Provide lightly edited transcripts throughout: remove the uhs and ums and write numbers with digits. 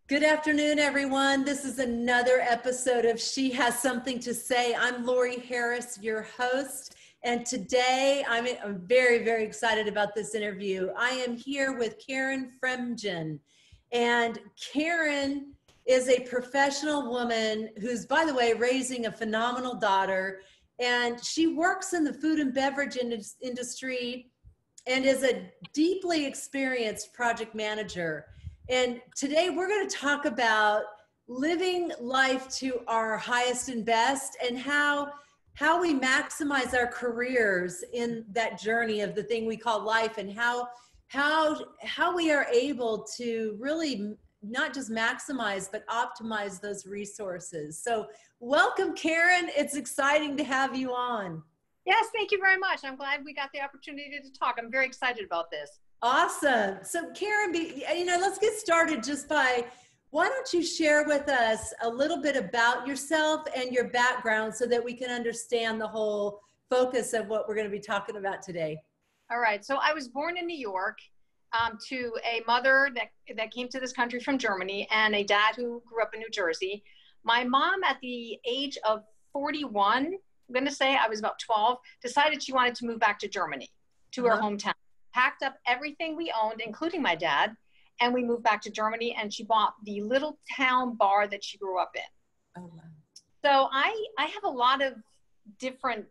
Good afternoon, everyone. This is another episode of She Has Something to Say. I'm Lori Harris, your host, and today I'm very, very excited about this interview. I am here with Karin Fremgen, and Karin is a professional woman who's, by the way, raising a phenomenal daughter, and she works in the food and beverage industry and is a deeply experienced project manager. And today we're going to talk about living life to our highest and best and how we maximize our careers in that journey of the thing we call life, and how we are able to really not just maximize but optimize those resources. So welcome, Karin. It's exciting to have you on. Yes, thank you very much. I'm glad we got the opportunity to talk. I'm very excited about this. Awesome. So Karin, let's get started just by, why don't you share with us a little bit about yourself and your background so that we can understand the whole focus of what we're going to be talking about today. All right. So I was born in New York to a mother that came to this country from Germany and a dad who grew up in New Jersey. My mom, at the age of 41, I'm going to say I was about 12, decided she wanted to move back to Germany, to her hometown. Packed up everything we owned, including my dad, and we moved back to Germany, and she bought the little town bar that she grew up in. Oh, wow. So I have a lot of different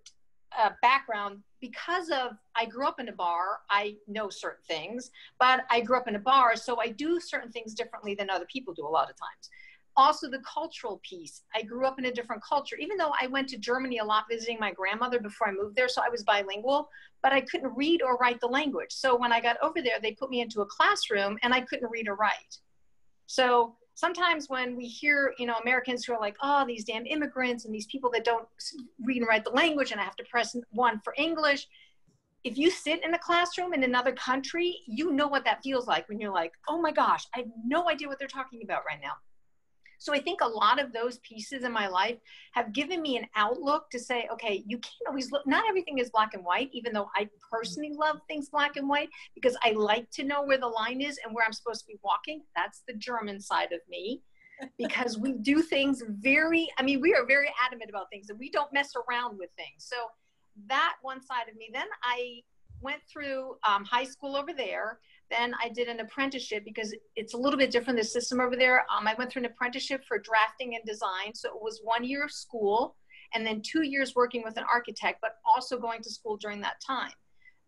background because I grew up in a bar. I know certain things, but I grew up in a bar, so I do certain things differently than other people do a lot of times. Also, the cultural piece. I grew up in a different culture, even though I went to Germany a lot visiting my grandmother before I moved there, so I was bilingual, but I couldn't read or write the language. So when I got over there, they put me into a classroom and I couldn't read or write. So sometimes when we hear, Americans who are like, oh, these damn immigrants and these people that don't read and write the language, and I have to press one for English. If you sit in a classroom in another country, you know what that feels like when you're like, oh my gosh, I have no idea what they're talking about right now. So I think a lot of those pieces in my life have given me an outlook to say, okay, you can't always look, not everything is black and white, even though I personally love things black and white because I like to know where the line is and where I'm supposed to be walking. That's the German side of me, because we do things we are very adamant about things and we don't mess around with things. So that one side of me. Then I went through high school over there. Then I did an apprenticeship because it's a little bit different, the system over there. I went through an apprenticeship for drafting and design. So it was 1 year of school and then 2 years working with an architect, but also going to school during that time.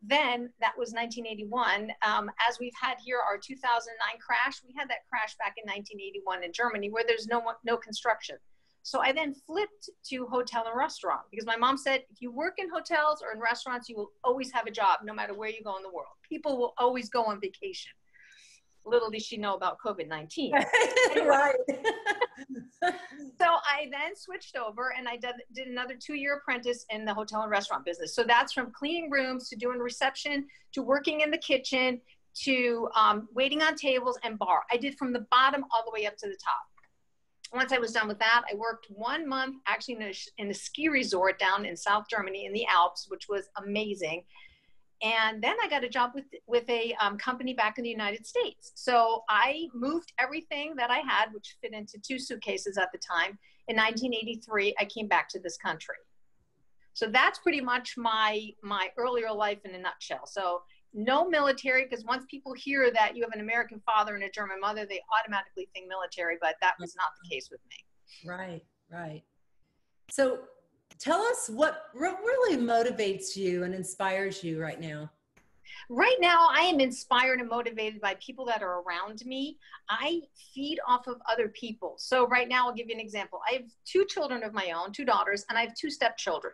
Then that was 1981. As we've had here our 2009 crash, we had that crash back in 1981 in Germany where there's no construction. So I then flipped to hotel and restaurant because my mom said, if you work in hotels or in restaurants, you will always have a job no matter where you go in the world. People will always go on vacation. Little did she know about COVID-19. Right. So I then switched over and I did another 2-year apprentice in the hotel and restaurant business. So that's from cleaning rooms to doing reception to working in the kitchen to waiting on tables and bar. I did from the bottom all the way up to the top. Once I was done with that, I worked 1 month actually in a ski resort down in South Germany in the Alps, which was amazing. And then I got a job with a company back in the United States. So I moved everything that I had, which fit into 2 suitcases at the time. In 1983, I came back to this country. So that's pretty much my earlier life in a nutshell. So no military, because once people hear that you have an American father and a German mother, they automatically think military, but that was not the case with me. Right, right. So tell us what really motivates you and inspires you right now. Right now, I am inspired and motivated by people that are around me. I feed off of other people. So right now, I'll give you an example. I have 2 children of my own, 2 daughters, and I have 2 stepchildren.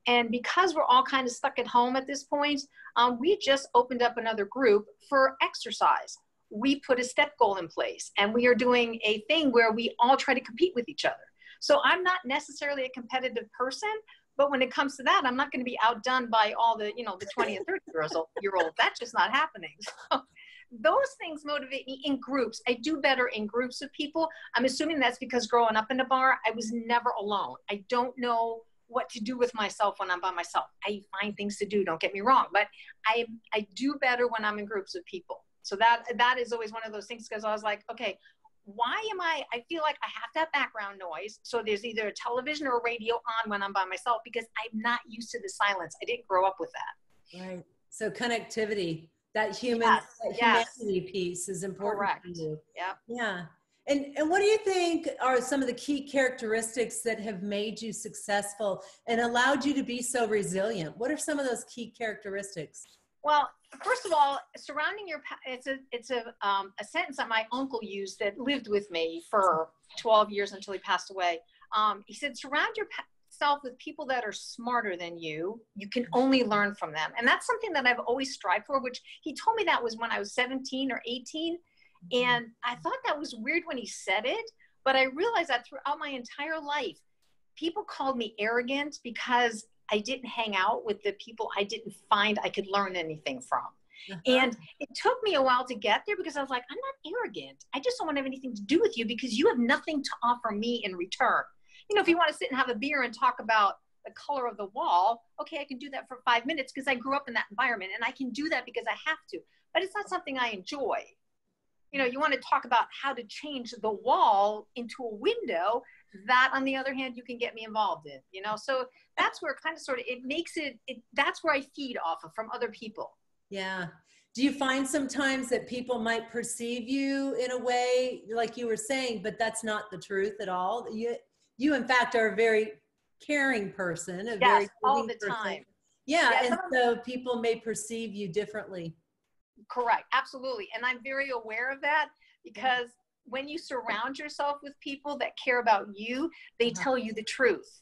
And because we're all kind of stuck at home at this point, we just opened up another group for exercise. We put a step goal in place, and we are doing a thing where we all try to compete with each other. So I'm not necessarily a competitive person, but when it comes to that, I'm not going to be outdone by all the, the 20 and 30-year-old. That's just not happening. So those things motivate me in groups. I do better in groups of people. I'm assuming that's because growing up in a bar, I was never alone. I don't know what to do with myself when I'm by myself. I find things to do, don't get me wrong, but I do better when I'm in groups of people. So that is always one of those things, because I was like, okay, I feel like I have to have background noise. So there's either a television or a radio on when I'm by myself because I'm not used to the silence. I didn't grow up with that. Right. So connectivity, that Yes. humanity piece is important Correct. for you. Yeah. Yeah. And what do you think are some of the key characteristics that have made you successful and allowed you to be so resilient? What are some of those key characteristics? Well, first of all, it's a sentence that my uncle used that lived with me for 12 years until he passed away. He said, surround yourself with people that are smarter than you. You can only learn from them. And that's something that I've always strived for, which he told me that was when I was 17 or 18. And I thought that was weird when he said it, but I realized that throughout my entire life, people called me arrogant because I didn't hang out with the people I didn't find I could learn anything from. And it took me a while to get there because I was like, I'm not arrogant. I just don't want to have anything to do with you because you have nothing to offer me in return. You know, if you want to sit and have a beer and talk about the color of the wall, okay, I can do that for 5 minutes because I grew up in that environment and I can do that because I have to, but it's not something I enjoy. You know, you want to talk about how to change the wall into a window, that on the other hand, you can get me involved in, you know? So that's where kind of sort of, it makes it, that's where I feed off of from other people. Yeah. Do you find sometimes that people might perceive you in a way, like you were saying, but that's not the truth at all? You in fact, are a very caring person, a very all the person. time. Yeah, and so people may perceive you differently. Correct. Absolutely. And I'm very aware of that because when you surround yourself with people that care about you, they tell you the truth.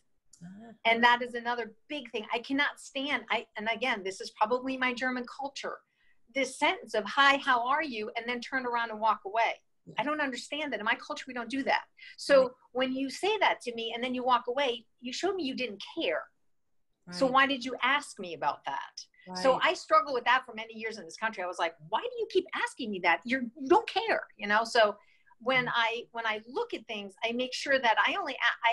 And that is another big thing. I cannot stand, and again, this is probably my German culture, this sentence of, hi, how are you? And then turn around and walk away. I don't understand that. In my culture, we don't do that. So when you say that to me and then you walk away, you showed me you didn't care. Right. So why did you ask me about that? Right. So I struggled with that for many years in this country. I was like, why do you keep asking me that? You don't care, you know? So when I look at things, I make sure that I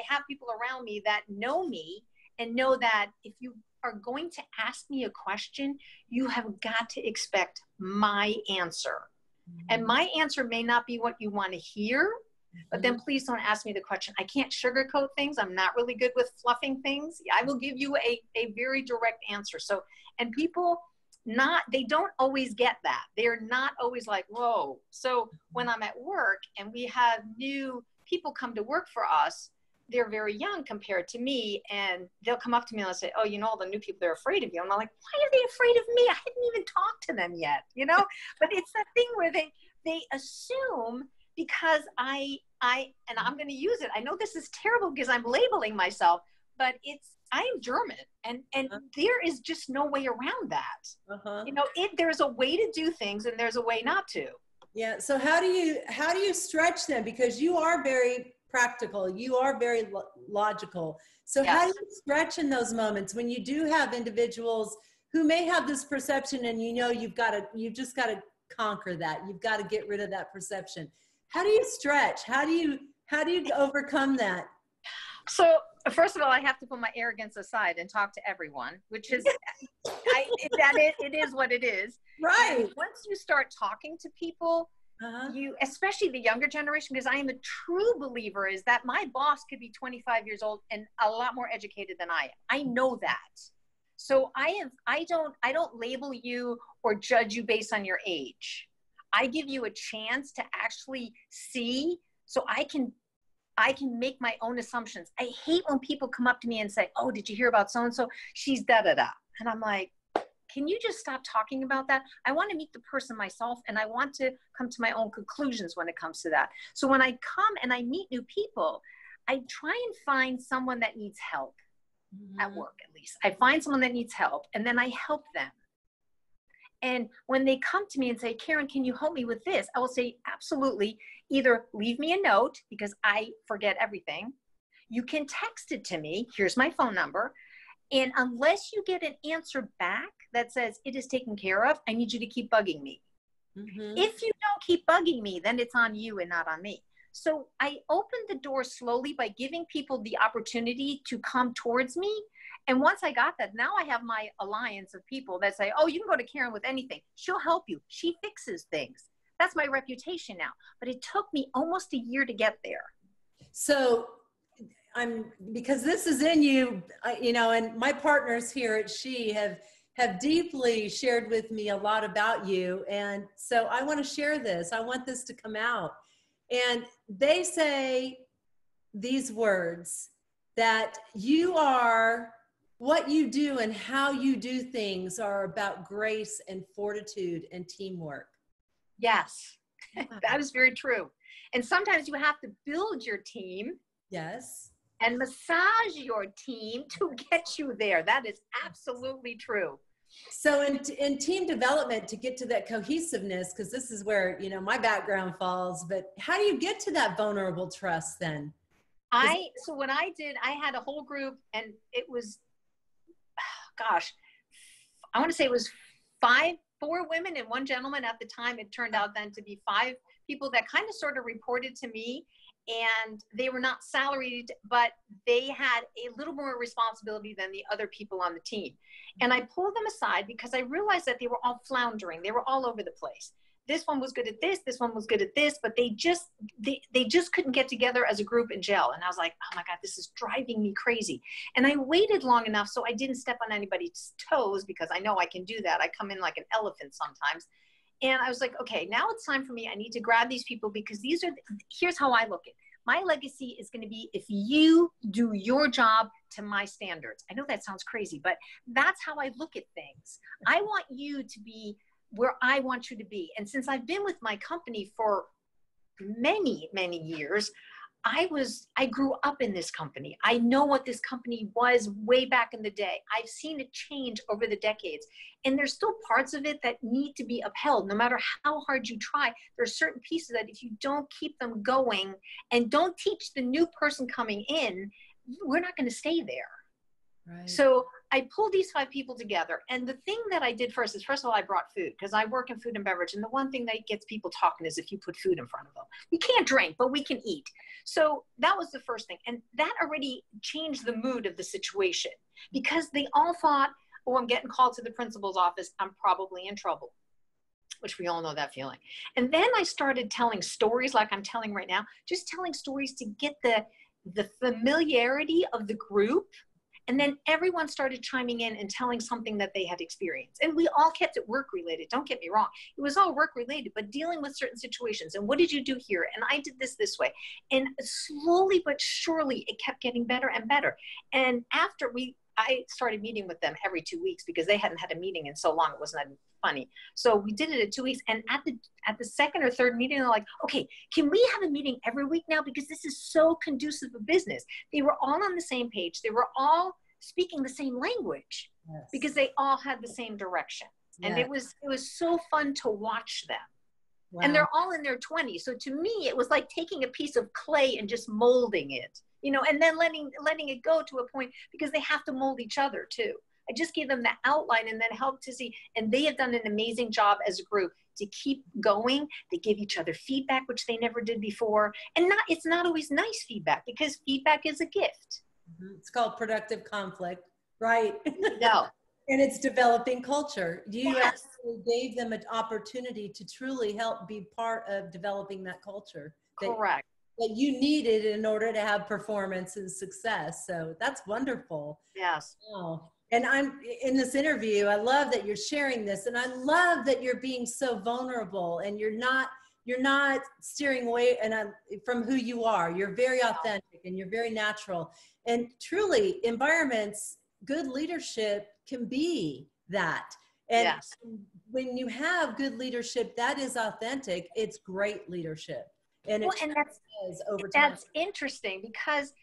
have people around me that know me and know that if you are going to ask me a question, you have got to expect my answer. And my answer may not be what you want to hear, but then please don't ask me the question. I can't sugarcoat things. I'm not really good with fluffing things. I will give you a very direct answer. So, and people they don't always get that. They're not always like, whoa. So when I'm at work and we have new people come to work for us, they're very young compared to me, and they'll come up to me and they'll say, oh, you know, all the new people, they're afraid of you. And I'm like, why are they afraid of me? I hadn't even talked to them yet, you know? But it's that thing where they assume because and I'm going to use it. I know this is terrible because I'm labeling myself, but I am German, and there is just no way around that. You know, there's a way to do things and there's a way not to. Yeah. So how do you stretch them? Because you are very practical. You are very logical. So how do you stretch in those moments when you do have individuals who may have this perception and you know you've just got to conquer that. You've got to get rid of that perception. How do you stretch? How do you overcome that? So first of all, I have to put my arrogance aside and talk to everyone, which is, it is what it is. Right. And once you start talking to people, especially the younger generation, because I am a true believer is that my boss could be 25 years old and a lot more educated than I am. I know that. So I don't label you or judge you based on your age. I give you a chance to actually see so I can make my own assumptions. I hate when people come up to me and say, oh, did you hear about so-and-so? She's da-da-da. And I'm like, can you just stop talking about that? I want to meet the person myself, and I want to come to my own conclusions when it comes to that. So when I come and I meet new people, I try and find someone that needs help at work, at least. I find someone that needs help, and then I help them. And when they come to me and say, Karin, can you help me with this? I will say, absolutely. Either leave me a note because I forget everything. You can text it to me. Here's my phone number. And unless you get an answer back that says it is taken care of, I need you to keep bugging me. If you don't keep bugging me, then it's on you and not on me. So I opened the door slowly by giving people the opportunity to come towards me. And once I got that, now I have my alliance of people that say, oh, you can go to Karin with anything. She'll help you. She fixes things. That's my reputation now. But it took me almost a year to get there. So because this is in you, you know, and my partners here at She have deeply shared with me a lot about you. And so I want to share this. I want this to come out. And they say these words, that you are, what you do and how you do things are about grace and fortitude and teamwork. Yes, that is very true. And sometimes you have to build your team. Yes. And massage your team to get you there. That is absolutely true. So in team development, to get to that cohesiveness, because this is where, you know, my background falls, but how do you get to that vulnerable trust then? So what I did, I had a whole group, and it was, gosh, I want to say it was 4 women and 1 gentleman at the time. It turned out then to be 5 people that kind of sort of reported to me, and they were not salaried, but they had a little more responsibility than the other people on the team. And I pulled them aside because I realized that they were all floundering. They were all over the place. This one was good at this one was good at this, but they just couldn't get together as a group and gel. And I was like, oh my God, this is driving me crazy. And I waited long enough so I didn't step on anybody's toes, because I know I can do that. I come in like an elephant sometimes. And I was like, okay, now it's time for me. I need to grab these people, because here's how I look at it. My legacy is going to be if you do your job to my standards. I know that sounds crazy, but that's how I look at things. I want you to be where I want you to be. And since I've been with my company for many, many years, I grew up in this company. I know what this company was way back in the day. I've seen it change over the decades. And there's still parts of it that need to be upheld. No matter how hard you try, there's certain pieces that if you don't keep them going and don't teach the new person coming in, we're not going to stay there. Right. So I pulled these 5 people together. And the thing that I did first of all, I brought food, because I work in food and beverage. And the one thing that gets people talking is if you put food in front of them. We can't drink, but we can eat. So that was the first thing. And that already changed the mood of the situation, because they all thought, oh, I'm getting called to the principal's office. I'm probably in trouble, which we all know that feeling. And then I started telling stories like I'm telling right now, just telling stories to get the familiarity of the group. And then everyone started chiming in and telling something that they had experienced. And we all kept it work related. Don't get me wrong. It was all work related, but dealing with certain situations. And what did you do here? And I did this way. And slowly but surely, it kept getting better and better. And after I started meeting with them every 2 weeks, because they hadn't had a meeting in so long, it wasn't that funny. So we did it at 2 weeks. And at the second or third meeting, they're like, okay, can we have a meeting every week now? Because this is so conducive of business. They were all on the same page. They were all speaking the same language, yes, because they all had the same direction. Yes. And it was so fun to watch them. Wow. And they're all in their 20s. So to me, it was like taking a piece of clay and just molding it, you know, and then letting it go to a point, because they have to mold each other too. I just gave them the outline and then helped to see, and they have done an amazing job as a group to keep going. They give each other feedback, which they never did before. And it's not always nice feedback, because feedback is a gift. It's called productive conflict, right? No. And it's developing culture. You Yes. actually gave them an opportunity to truly help be part of developing that culture. Correct. That you needed in order to have performance and success. So that's wonderful. Yes. Oh. And I'm in this interview, I love that you're sharing this, and I love that you're being so vulnerable, and you're not steering away from who you are. You're very authentic and you're very natural. And truly, environments, good leadership can be that. And yes, when you have good leadership that is authentic, it's great leadership. And that's interesting, because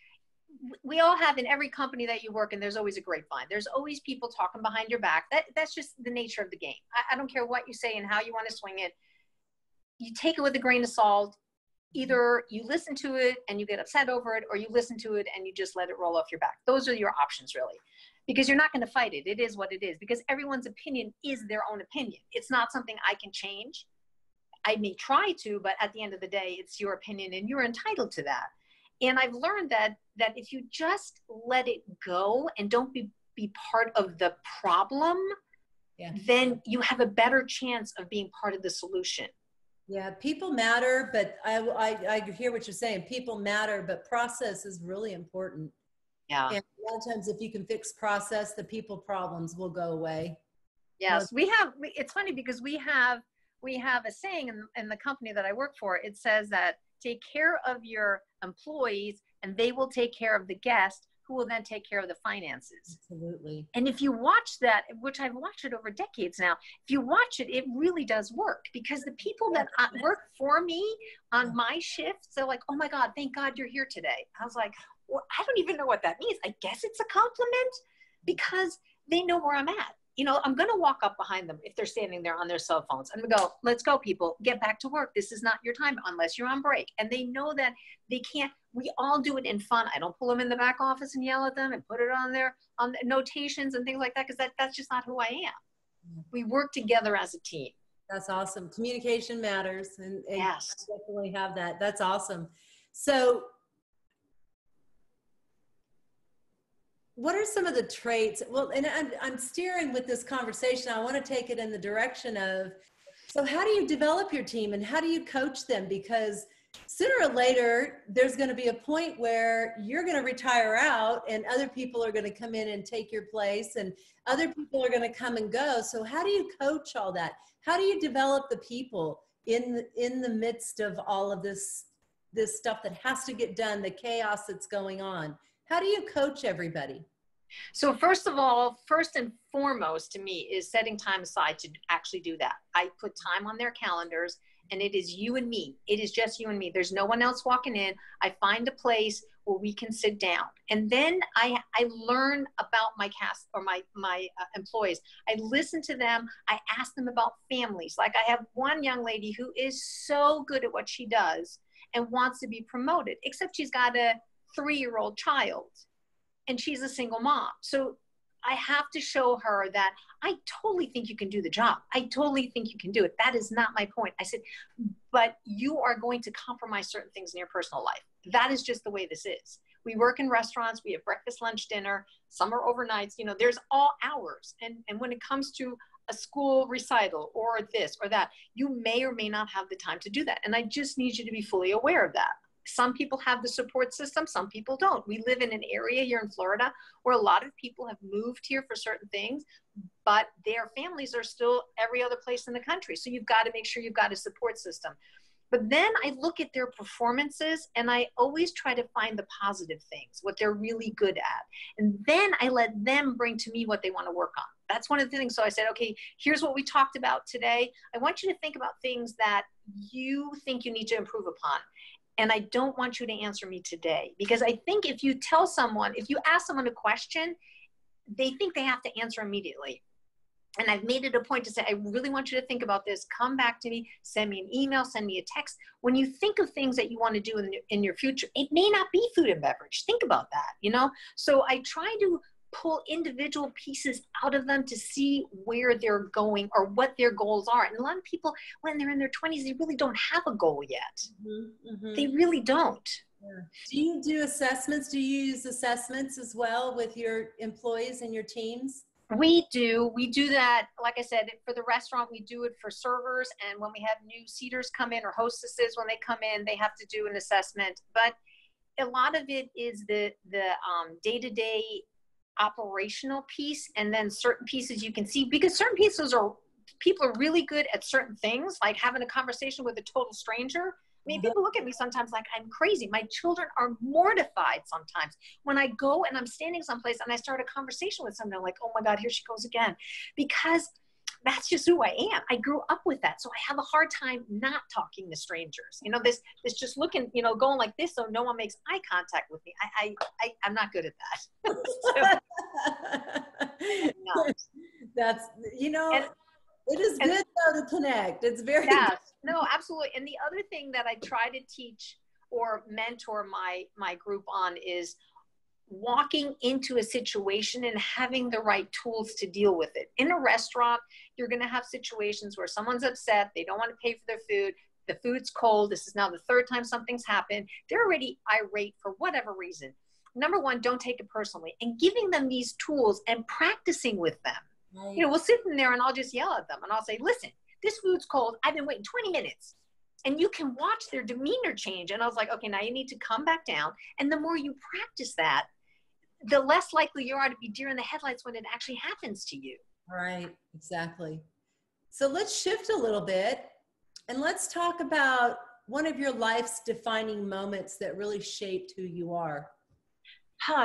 we all have, in every company that you work in, there's always a grapevine. There's always people talking behind your back. That's just the nature of the game. I don't care what you say and how you want to swing it. You take it with a grain of salt. Either you listen to it and you get upset over it, or you listen to it and you just let it roll off your back. Those are your options, really, because you're not going to fight it. It is what it is, because everyone's opinion is their own opinion. It's not something I can change. I may try to, but at the end of the day, it's your opinion and you're entitled to that. And I've learned that if you just let it go and don't be part of the problem, then you have a better chance of being part of the solution. Yeah, people matter, but I hear what you're saying. People matter, but process is really important. Yeah. And a lot of times if you can fix process, the people problems will go away. Yes, it's funny because we have a saying in the company that I work for. It says that take care of your employees and they will take care of the guest, who will then take care of the finances. Absolutely. And if you watch that, which I've watched it over decades now, if you watch it, it really does work, because the people that work for me on my shifts, they're like, oh my God, thank God you're here today. I was like, well, I don't even know what that means. I guess it's a compliment, because they know where I'm at. You know, I'm going to walk up behind them if they're standing there on their cell phones. I'm going to go, let's go, people, get back to work. This is not your time unless you're on break. And they know that they can't, we all do it in fun. I don't pull them in the back office and yell at them and put it on their notations and things like that, because that's just not who I am. We work together as a team. That's awesome. Communication matters. And yes, definitely have that. That's awesome. So what are some of the traits? Well, and I'm steering with this conversation. I want to take it in the direction of, so how do you develop your team and how do you coach them? Because sooner or later, there's going to be a point where you're going to retire out and other people are going to come in and take your place and other people are going to come and go. So how do you coach all that? How do you develop the people in the midst of all of this stuff that has to get done, the chaos that's going on? How do you coach everybody? So first of all, first and foremost to me is setting time aside to actually do that. I put time on their calendars, and it is you and me. It is just you and me. There's no one else walking in. I find a place where we can sit down. And then I learn about my cast or my employees. I listen to them. I ask them about families. Like I have one young lady who is so good at what she does and wants to be promoted, except she's got a 3-year-old child and she's a single mom. So I have to show her that I totally think you can do the job. I totally think you can do it. That is not my point. I said, but you are going to compromise certain things in your personal life. That is just the way this is. We work in restaurants. We have breakfast, lunch, dinner. Some are overnights. You know, there's all hours. And when it comes to a school recital or this or that, you may or may not have the time to do that. And I just need you to be fully aware of that. Some people have the support system, some people don't. We live in an area here in Florida where a lot of people have moved here for certain things, but their families are still every other place in the country. So you've got to make sure you've got a support system. But then I look at their performances and I always try to find the positive things, what they're really good at. And then I let them bring to me what they want to work on. That's one of the things. So I said, okay, here's what we talked about today. I want you to think about things that you think you need to improve upon. And I don't want you to answer me today, because I think if you tell someone, if you ask someone a question, they think they have to answer immediately. And I've made it a point to say, I really want you to think about this. Come back to me, send me an email, send me a text. When you think of things that you want to do in your future, it may not be food and beverage. Think about that, you know? So I try to pull individual pieces out of them to see where they're going or what their goals are. And a lot of people, when they're in their 20s, they really don't have a goal yet. Mm-hmm, mm-hmm. They really don't. Yeah. Do you do assessments? Do you use assessments as well with your employees and your teams? We do that. Like I said, for the restaurant, we do it for servers. And when we have new seaters come in or hostesses, when they come in, they have to do an assessment. But a lot of it is the day-to-day operational piece, and then certain pieces you can see, because certain pieces are, people are really good at certain things, like having a conversation with a total stranger. I mean, people look at me sometimes like I'm crazy. My children are mortified sometimes when I go and I'm standing someplace and I start a conversation with someone, like, oh my God, here she goes again, because that's just who I am. I grew up with that. So I have a hard time not talking to strangers. You know, this just looking, you know, going like this so no one makes eye contact with me. I'm not good at that. No. That's, you know, it is good though to connect. It's very good. No, absolutely. And the other thing that I try to teach or mentor my group on is walking into a situation and having the right tools to deal with it. In a restaurant, you're going to have situations where someone's upset. They don't want to pay for their food. The food's cold. This is now the third time something's happened. They're already irate for whatever reason. Number one, don't take it personally, and giving them these tools and practicing with them. Right. You know, we'll sit in there and I'll just yell at them and I'll say, listen, this food's cold. I've been waiting 20 minutes. And you can watch their demeanor change. And I was like, okay, now you need to come back down. And the more you practice that, the less likely you are to be deer in the headlights when it actually happens to you. Right, exactly. So let's shift a little bit and let's talk about one of your life's defining moments that really shaped who you are.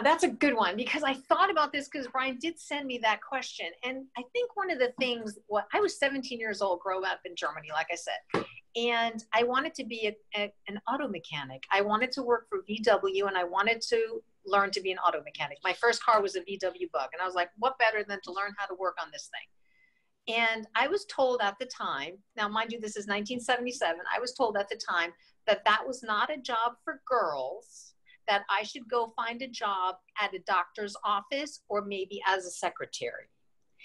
That's a good one, because I thought about this because Brian did send me that question. And I think one of the things, I was 17 years old, growing up in Germany, like I said, and I wanted to be an auto mechanic. I wanted to work for VW, and I wanted to learn to be an auto mechanic. My first car was a VW Bug. And I was like, what better than to learn how to work on this thing? And I was told at the time, now mind you, this is 1977. I was told at the time that that was not a job for girls, that I should go find a job at a doctor's office or maybe as a secretary.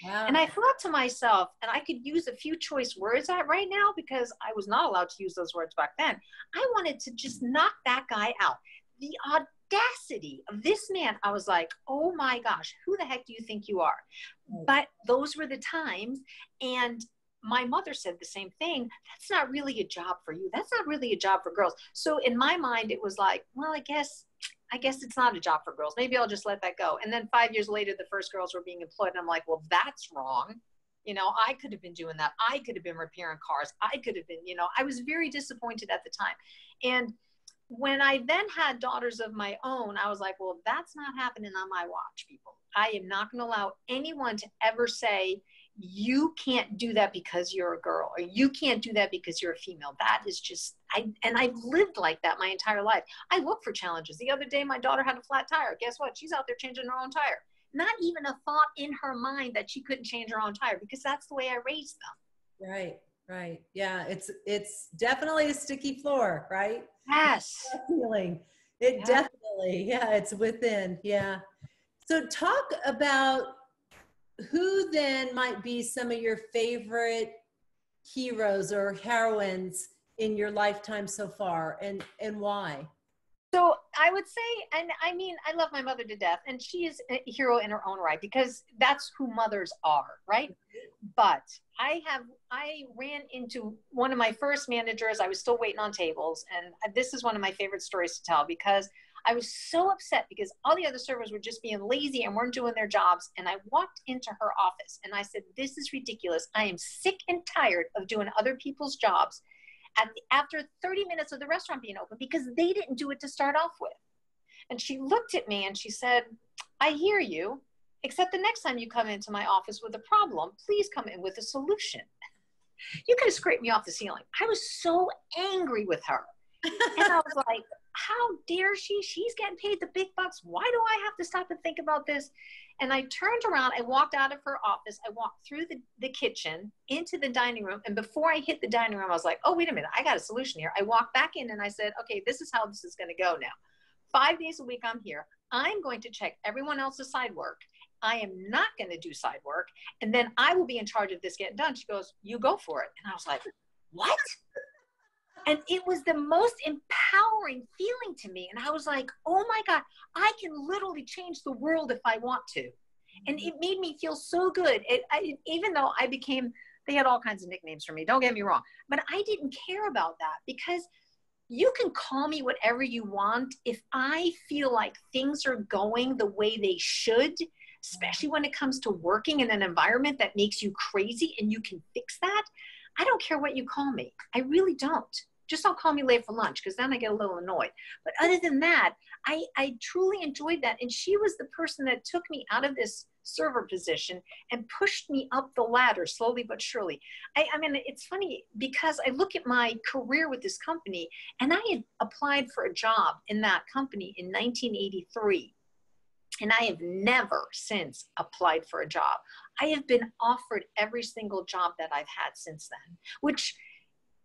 Wow. And I thought to myself, and I could use a few choice words right now because I was not allowed to use those words back then. I wanted to just knock that guy out. The audacity of this man, I was like, oh my gosh, who the heck do you think you are? But those were the times. And my mother said the same thing. That's not really a job for you. That's not really a job for girls. So in my mind, it was like, well, I guess it's not a job for girls. Maybe I'll just let that go. And then 5 years later, the first girls were being employed. And I'm like, well, that's wrong. You know, I could have been doing that. I could have been repairing cars. I could have been, I was very disappointed at the time. And when I then had daughters of my own, I was like, well, that's not happening on my watch, people. I am not going to allow anyone to ever say, you can't do that because you're a girl, or you can't do that because you're a female. That is just, and I've lived like that my entire life. I look for challenges. The other day, my daughter had a flat tire. Guess what? She's out there changing her own tire. Not even a thought in her mind that she couldn't change her own tire, because that's the way I raised them. Right. Right. Yeah. It's definitely a sticky floor, right? Yes. Feeling it. Yeah. Definitely. Yeah. It's within. Yeah. So talk about who then might be some of your favorite heroes or heroines in your lifetime so far, and why? So I would say, and I mean, I love my mother to death, and she is a hero in her own right, because that's who mothers are, right? But I ran into one of my first managers. I was still waiting on tables. And this is one of my favorite stories to tell, because I was so upset because all the other servers were just being lazy and weren't doing their jobs. And I walked into her office and I said, this is ridiculous. I am sick and tired of doing other people's jobs after 30 minutes of the restaurant being open, because they didn't do it to start off with. And she looked at me and she said, I hear you, except the next time you come into my office with a problem, please come in with a solution. You could have scraped me off the ceiling. I was so angry with her. And I was like, how dare she? She's getting paid the big bucks. Why do I have to stop and think about this? And I turned around, I walked out of her office, I walked through the kitchen into the dining room. And before I hit the dining room, I was like, oh, wait a minute, I got a solution here. I walked back in and I said, okay, this is how this is going to go now. 5 days a week I'm here. I'm going to check everyone else's side work. I am not going to do side work. And then I will be in charge of this getting done. She goes, you go for it. And I was like, what? And it was the most empowering feeling to me. And I was like, oh my God, I can literally change the world if I want to. And it made me feel so good. Even though they had all kinds of nicknames for me, don't get me wrong, but I didn't care about that, because you can call me whatever you want. If I feel like things are going the way they should, especially when it comes to working in an environment that makes you crazy and you can fix that, I don't care what you call me. I really don't. Just don't call me late for lunch, because then I get a little annoyed. But other than that, I truly enjoyed that. And she was the person that took me out of this server position and pushed me up the ladder slowly but surely. I mean, it's funny because I look at my career with this company, and I had applied for a job in that company in 1983. And I have never since applied for a job. I have been offered every single job that I've had since then, which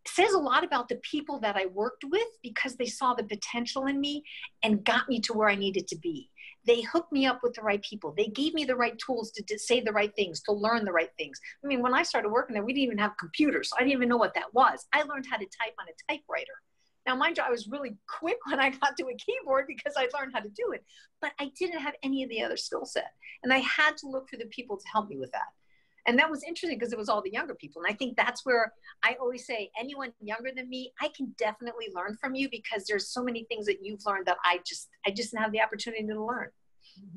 says a lot about the people that I worked with, because they saw the potential in me and got me to where I needed to be. They hooked me up with the right people. They gave me the right tools to say the right things, to learn the right things. I mean, when I started working there, we didn't even have computers. So I didn't even know what that was. I learned how to type on a typewriter. Now, mind you, I was really quick when I got to a keyboard because I learned how to do it, but I didn't have any of the other skill set. And I had to look for the people to help me with that. And that was interesting because it was all the younger people. And I think that's where I always say, anyone younger than me, I can definitely learn from you, because there's so many things that you've learned that I just didn't have the opportunity to learn.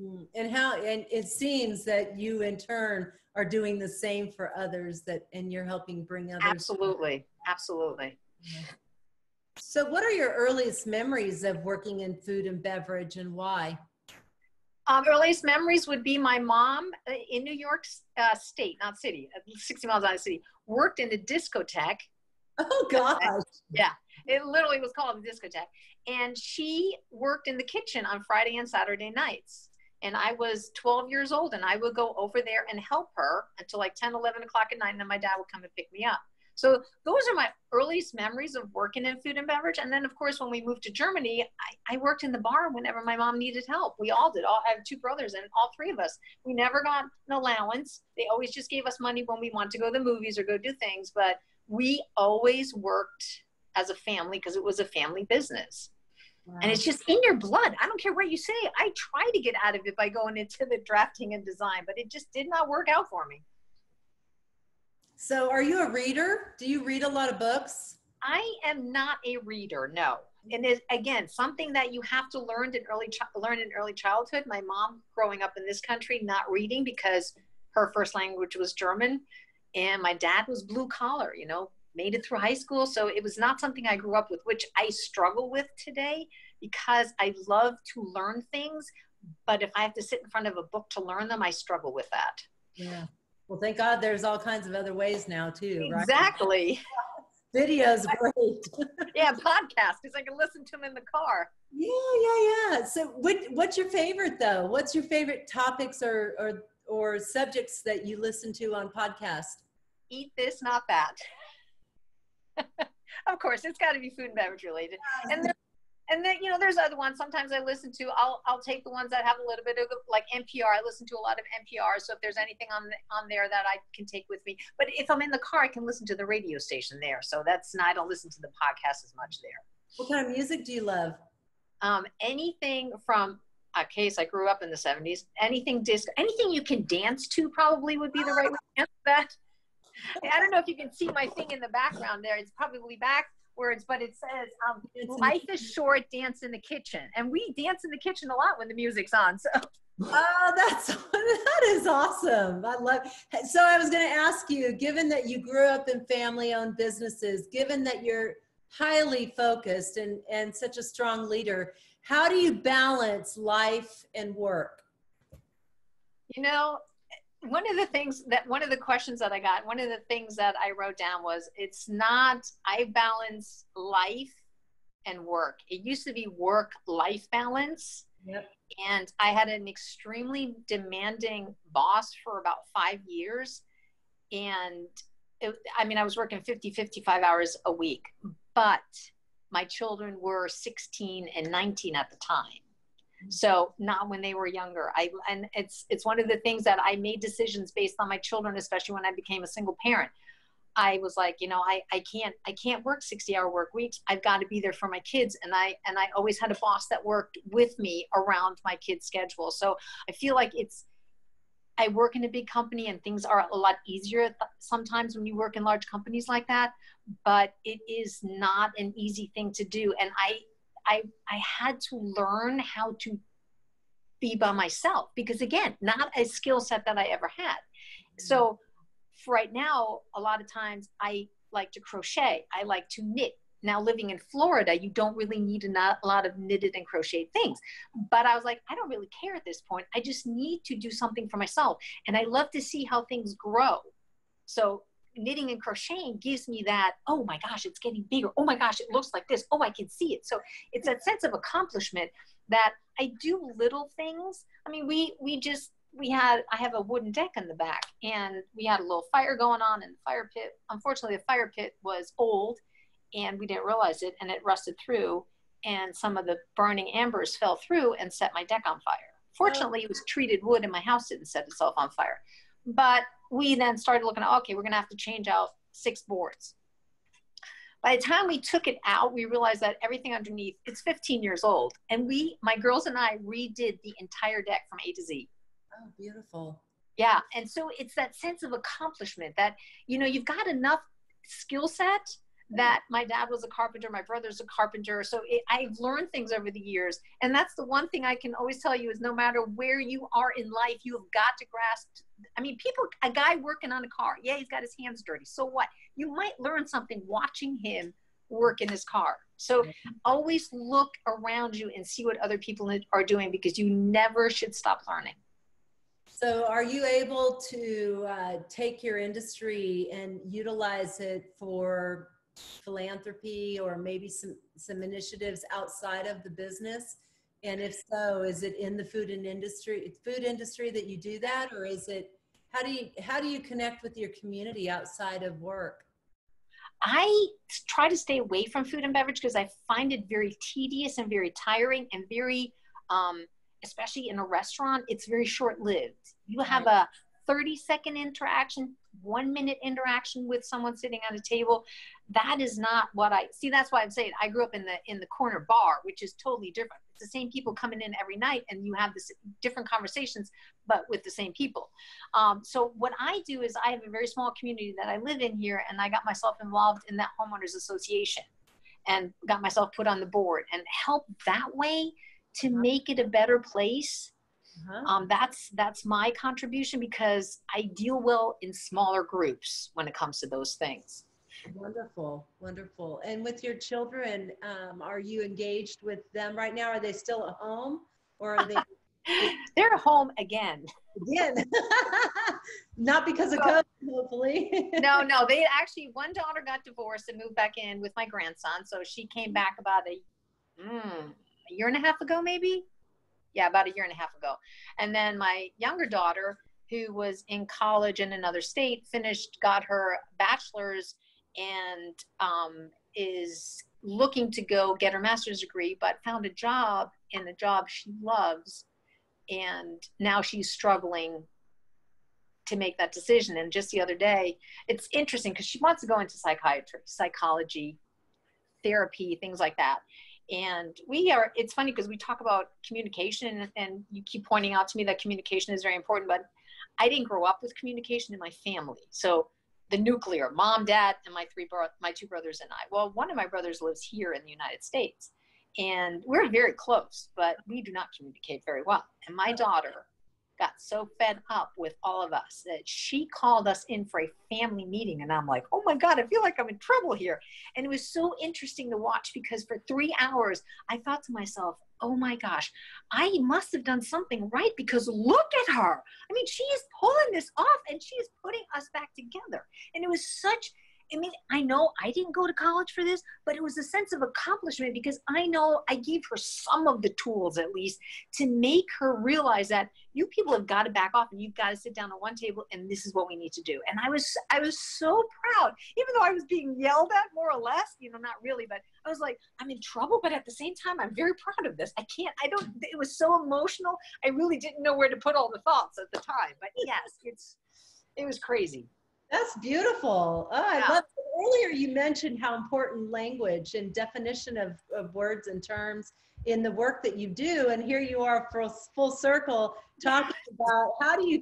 Mm-hmm. And it seems that you in turn are doing the same for others, and you're helping bring others. Absolutely. Absolutely. Yeah. So what are your earliest memories of working in food and beverage, and why? Earliest memories would be my mom in New York State, not city, 60 miles out of the city, worked in a discotheque. Oh gosh. Yeah, it literally was called a discotheque. And she worked in the kitchen on Friday and Saturday nights. And I was 12 years old, and I would go over there and help her until like 10, 11 o'clock at night. And then my dad would come and pick me up. So those are my earliest memories of working in food and beverage. And then, of course, when we moved to Germany, I worked in the bar whenever my mom needed help. We all did. I have two brothers, and all three of us. We never got an allowance. They always just gave us money when we wanted to go to the movies or go do things. But we always worked as a family because it was a family business. Wow. And it's just in your blood. I don't care what you say. I try to get out of it by going into the drafting and design, but it just did not work out for me. So are you a reader? Do you read a lot of books? I am not a reader, no. And it's, again, something that you have to learn in early childhood. My mom, growing up in this country, not reading because her first language was German. And my dad was blue collar, you know, made it through high school. So it was not something I grew up with, which I struggle with today because I love to learn things. But if I have to sit in front of a book to learn them, I struggle with that. Yeah. Well, thank God there's all kinds of other ways now too, right? Exactly. Video's great. Yeah, podcast, because I can listen to them in the car. Yeah. So what's your favorite though? What's your favorite topics or subjects that you listen to on podcast? Eat this, not that. Of course, it's got to be food and beverage related. And then, you know, there's other ones. Sometimes I listen to, I'll take the ones that have a little bit of like NPR. I listen to a lot of NPR. So if there's anything on there that I can take with me, but if I'm in the car, I can listen to the radio station there. So I don't listen to the podcast as much there. What kind of music do you love? Anything from, I grew up in the 70s, anything disco, anything you can dance to probably would be the right way to answer that. I don't know if you can see my thing in the background there. It's probably backwards, but it says, life is short, dance in the kitchen. And we dance in the kitchen a lot when the music's on. So. Oh, that is awesome. I love it. So I was going to ask you, given that you grew up in family-owned businesses, given that you're highly focused and such a strong leader, how do you balance life and work? You know, one of the questions that I got, one of the things that I wrote down was, it's not, I balance life and work. It used to be work-life balance. Yep. And I had an extremely demanding boss for about 5 years. And I was working 50, 55 hours a week, but my children were 16 and 19 at the time. So not when they were younger. And it's one of the things that I made decisions based on my children, especially when I became a single parent. I was like, you know, I can't work 60-hour work weeks. I've got to be there for my kids. And I always had a boss that worked with me around my kids' schedule. So I feel like I work in a big company and things are a lot easier sometimes when you work in large companies like that, but it is not an easy thing to do. And I had to learn how to be by myself because, again, not a skill set that I ever had. So for right now, a lot of times I like to crochet. I like to knit. Now, living in Florida, you don't really need a lot of knitted and crocheted things. But I was like, I don't really care at this point. I just need to do something for myself. And I love to see how things grow. So knitting and crocheting gives me that, oh my gosh, it's getting bigger. Oh my gosh, it looks like this. Oh, I can see it. So it's that sense of accomplishment that I do little things. I mean, I have a wooden deck in the back and we had a little fire going on in the fire pit. Unfortunately, the fire pit was old and we didn't realize it and it rusted through and some of the burning embers fell through and set my deck on fire. Fortunately, it was treated wood and my house didn't set itself on fire. But we then started looking at, okay, we're going to have to change out 6 boards. By the time we took it out, we realized that everything underneath, it's 15 years old. And my girls and I redid the entire deck from A to Z. Oh, beautiful. Yeah. And so it's that sense of accomplishment that, you know, you've got enough skill set that my dad was a carpenter, my brother's a carpenter. So I've learned things over the years. And that's the one thing I can always tell you is no matter where you are in life, you have got to grasp. I mean, a guy working on a car, yeah, he's got his hands dirty. So what? You might learn something watching him work in his car. So always look around you and see what other people are doing, because you never should stop learning. So are you able to take your industry and utilize it for philanthropy or maybe some initiatives outside of the business? And if so, is it in the food industry that you do that, or is it, how do you connect with your community outside of work? I try to stay away from food and beverage because I find it very tedious and very tiring and very, especially in a restaurant, it's very short-lived. You have a 30-second interaction, 1-minute interaction with someone sitting at a table. That is not what I see. That's why I'm saying I grew up in the corner bar, which is totally different. It's the same people coming in every night, and you have this different conversations, but with the same people. So what I do is I have a very small community that I live in here, and I got myself involved in that homeowners association and got myself put on the board and help that way to make it a better place. That's my contribution, because I deal well in smaller groups when it comes to those things. Wonderful, wonderful. And with your children, are you engaged with them right now? Are they still at home, or are they? They're home again. Again, not because of COVID, hopefully. No, they actually, one daughter got divorced and moved back in with my grandson. So she came back about a year and a half ago, maybe. Yeah, about a year and a half ago. And then my younger daughter, who was in college in another state, got her bachelor's and is looking to go get her master's degree, but found a job in a job she loves. And now she's struggling to make that decision. And just the other day, it's interesting because she wants to go into psychiatry, psychology, therapy, things like that. And it's funny because we talk about communication, and you keep pointing out to me that communication is very important, but I didn't grow up with communication in my family. So the nuclear, mom, dad, and my two brothers and I. Well, one of my brothers lives here in the United States, and we're very close, but we do not communicate very well. And my daughter got so fed up with all of us that she called us in for a family meeting. And I'm like, oh my God, I feel like I'm in trouble here. And it was so interesting to watch, because for 3 hours, I thought to myself, oh my gosh, I must have done something right, because look at her. I mean, she is pulling this off, and she is putting us back together. And it was I know I didn't go to college for this, but it was a sense of accomplishment, because I know I gave her some of the tools, at least, to make her realize that you people have got to back off, and you've got to sit down at one table, and this is what we need to do. And I was so proud, even though I was being yelled at, more or less, not really, but I was like, I'm in trouble, but at the same time, I'm very proud of this. It was so emotional. I really didn't know where to put all the thoughts at the time, but yes, it was crazy. That's beautiful. Oh, I love it. Earlier you mentioned how important language and definition of words and terms in the work that you do. And here you are for full circle talking about how do you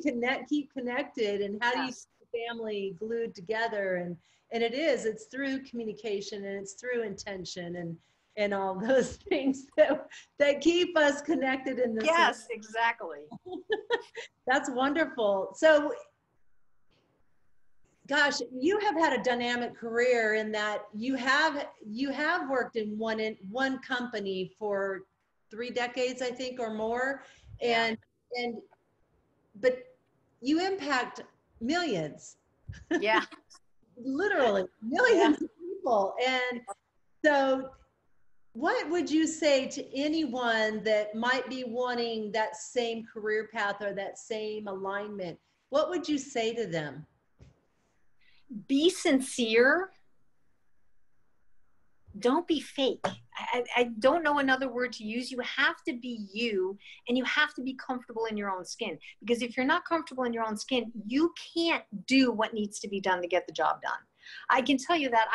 keep connected, and how do you keep the family glued together. And it's through communication, and it's through intention and all those things that keep us connected in this. Yes, exactly. That's wonderful. So, gosh, you have had a dynamic career in that you have worked in one company for 3 decades, I think, or more, but you impact millions. Yeah. Literally millions of people. And so what would you say to anyone that might be wanting that same career path or that same alignment? What would you say to them? Be sincere. Don't be fake. I don't know another word to use. You have to be you, and you have to be comfortable in your own skin. Because if you're not comfortable in your own skin, you can't do what needs to be done to get the job done. I can tell you that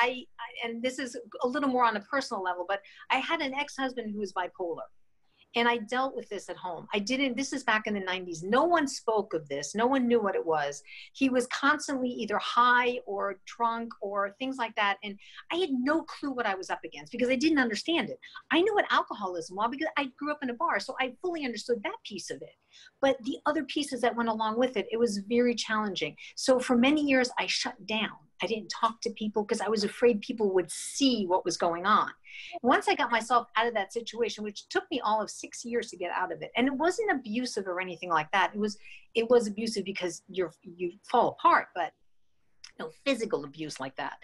and this is a little more on a personal level, but I had an ex-husband who was bipolar. And I dealt with this at home. This is back in the 90s. No one spoke of this. No one knew what it was. He was constantly either high or drunk or things like that. And I had no clue what I was up against because I didn't understand it. I knew what alcoholism was because I grew up in a bar. So I fully understood that piece of it. But the other pieces that went along with it, it was very challenging. So for many years, I shut down. I didn't talk to people because I was afraid people would see what was going on. Once I got myself out of that situation, which took me all of 6 years to get out of it, and it wasn't abusive or anything like that. It was abusive because you fall apart, but no physical abuse like that.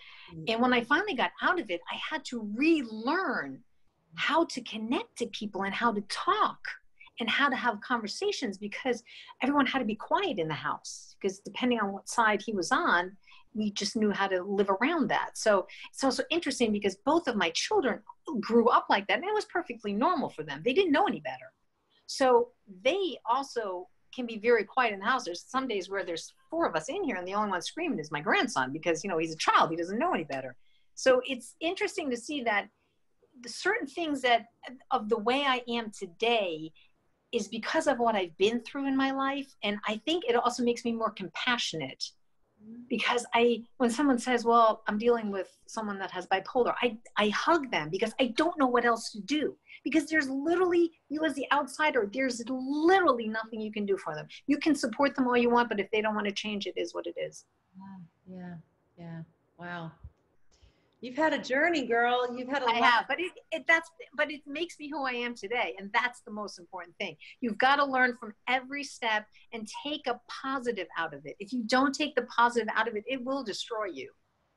And when I finally got out of it, I had to relearn how to connect to people and how to talk and how to have conversations, because everyone had to be quiet in the house because depending on what side he was on, we just knew how to live around that. So it's also interesting because both of my children grew up like that, and it was perfectly normal for them. They didn't know any better. So they also can be very quiet in the house. There's some days where there's 4 of us in here and the only one screaming is my grandson because, he's a child. He doesn't know any better. So it's interesting to see that the certain things that of the way I am today is because of what I've been through in my life. And I think it also makes me more compassionate. Because when someone says, well, I'm dealing with someone that has bipolar, I hug them because I don't know what else to do. Because there's literally, you as the outsider, there's literally nothing you can do for them. You can support them all you want, but if they don't want to change, it is what it is. Yeah. Wow. You've had a journey, girl. You've had a lot. I have, but it makes me who I am today. And that's the most important thing. You've got to learn from every step and take a positive out of it. If you don't take the positive out of it, it will destroy you.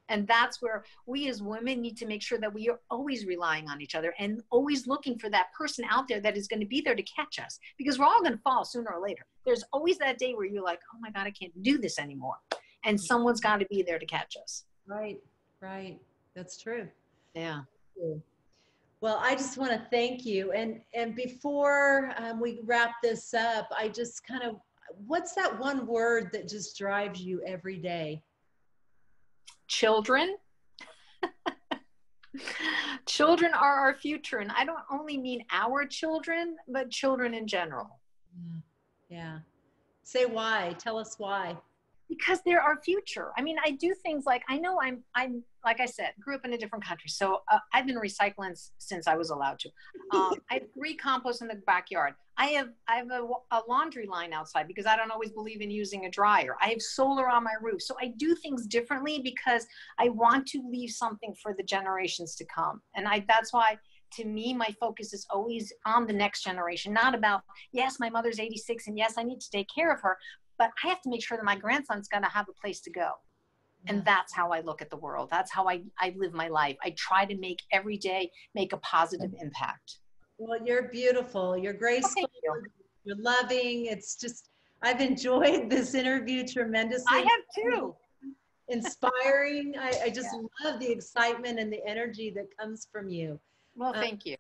And that's where we as women need to make sure that we are always relying on each other and always looking for that person out there that is going to be there to catch us, because we're all going to fall sooner or later. There's always that day where you're like, oh my God, I can't do this anymore. And someone's got to be there to catch us. Right. That's true. Yeah. Well, I just want to thank you. And before we wrap this up, I just what's that one word that just drives you every day? Children. Children are our future. And I don't only mean our children, but children in general. Yeah. Say why. Tell us why. Because they're our future. I mean, I do things like, I know I'm like I said, grew up in a different country. So I've been recycling since I was allowed to. I have 3 composts in the backyard. I have a laundry line outside because I don't always believe in using a dryer. I have solar on my roof. So I do things differently because I want to leave something for the generations to come. And that's why, to me, my focus is always on the next generation, not about, yes, my mother's 86 and yes, I need to take care of her, but I have to make sure that my grandson's going to have a place to go. And that's how I look at the world. That's how I live my life. I try to make every day make a positive impact. Well, you're beautiful. You're graceful. You're loving. It's just, I've enjoyed this interview tremendously. I have too. Inspiring. I just love the excitement and the energy that comes from you. Well, thank you.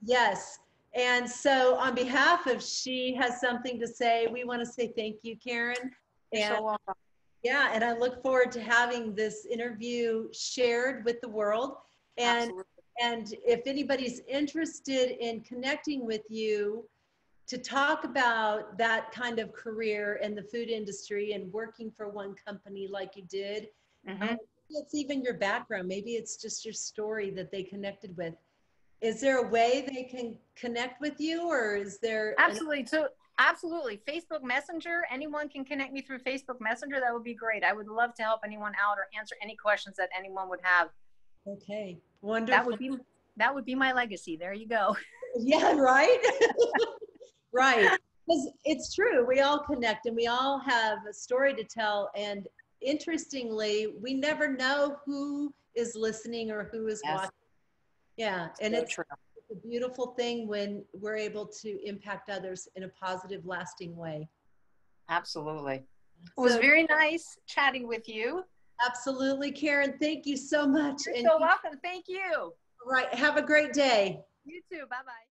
Yes. And so on behalf of She Has Something to Say, we want to say thank you, Karin. You're so welcome. Yeah, and I look forward to having this interview shared with the world. And if anybody's interested in connecting with you to talk about that kind of career in the food industry and working for one company like you did, it's even your background. Maybe it's just your story that they connected with. Is there a way they can connect with you, or is there? Absolutely. Absolutely. Facebook Messenger. Anyone can connect me through Facebook Messenger. That would be great. I would love to help anyone out or answer any questions that anyone would have. Okay. Wonderful. That would be my legacy. There you go. Yeah, right? Right. Because it's true. We all connect and we all have a story to tell. And interestingly, we never know who is listening or who is watching. Yeah. And it's a beautiful thing when we're able to impact others in a positive, lasting way. Absolutely. It was very nice chatting with you. Absolutely, Karin. Thank you so much. You're so welcome. Thank you. All right. Have a great day. You too. Bye-bye.